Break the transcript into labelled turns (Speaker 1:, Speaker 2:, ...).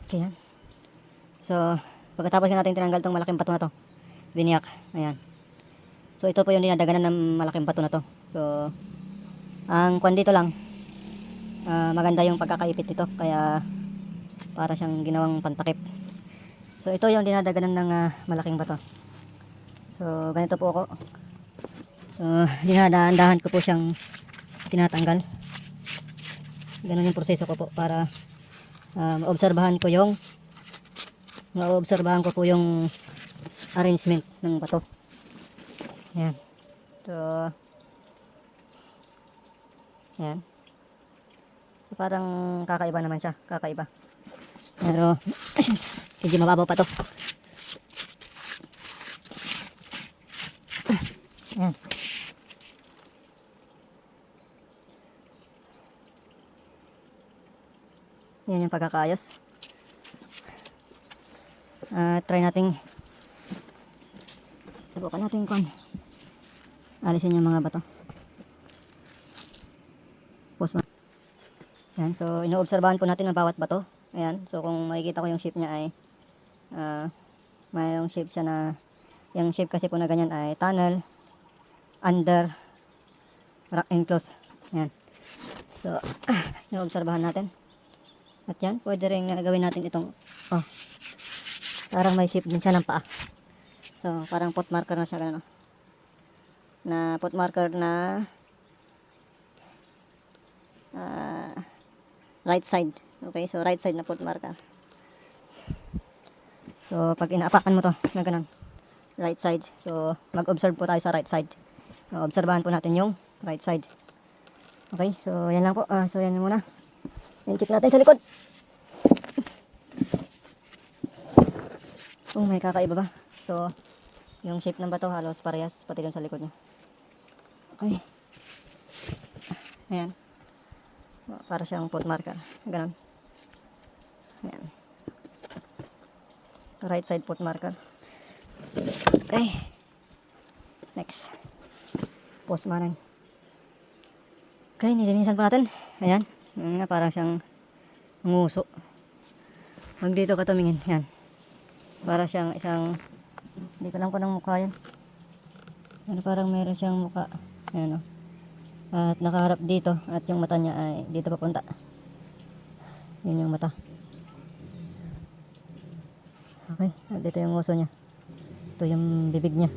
Speaker 1: Okay, yan. So, pagkatapos natin tinanggal tong malaking bato na to, biniyak. Ayan. So, ito po yung dinadaganan ng malaking bato na to. So, ang kwan dito lang, maganda yung pagkakaipit nito. Kaya, para siyang ginawang pantakip. So, ito yung dinadaganan ng malaking bato. So, ganito po ako. So, dinadahan-dahan ko po siyang tinatanggal. Ganun yung proseso ko po para maobserbahan ko po yung arrangement ng bato. Yan. So, yan. So, parang kakaiba naman siya. Kakaiba. Pero, medyo mababaw pa to. Yan. Yan yung pagkakaayos. Try nating subukan natin kung alisin yung mga bato. Pause mo. Yan. So, inoobserbahan po natin ang bawat bato. Ayan. So, kung makikita ko yung shape niya ay mayroong shape siya na yung shape kasi po na ganyan ay tunnel, under, rock enclosed. Yan. So, inoobserbahan natin. At yan, pwede rin gawin natin itong parang may shape din siya ng paa. So, parang pot marker na siya ganun. Na pot marker na right side. Okay, so right side na pot marker. So, pag inaapakan mo to na ganun, right side. So, mag-observe po tayo sa right side. So, obserbahan po natin yung right side. Okay, so yan lang po. So, yan muna. Yan, check natin sa likod. May kakaiba ba? So, yung shape ng bato halos parehas pati dun sa likod niya. Okay. Ayan. Para siyang pot marker. Ganon. Ayan. Right side pot marker. Okay. Next. Pause man. Okay, nilinisan po natin. Ayan. Ayan nga, parang siyang nguso. Pag dito ka tumingin. Ayan. Para siyang isang, hindi ko lang po ng mukha yan. Ano, parang meron siyang mukha. Ayan o. At nakaharap dito. At yung mata niya ay dito papunta. Yun yung mata. Okay. At dito yung nguso niya. Ito yung bibig niya.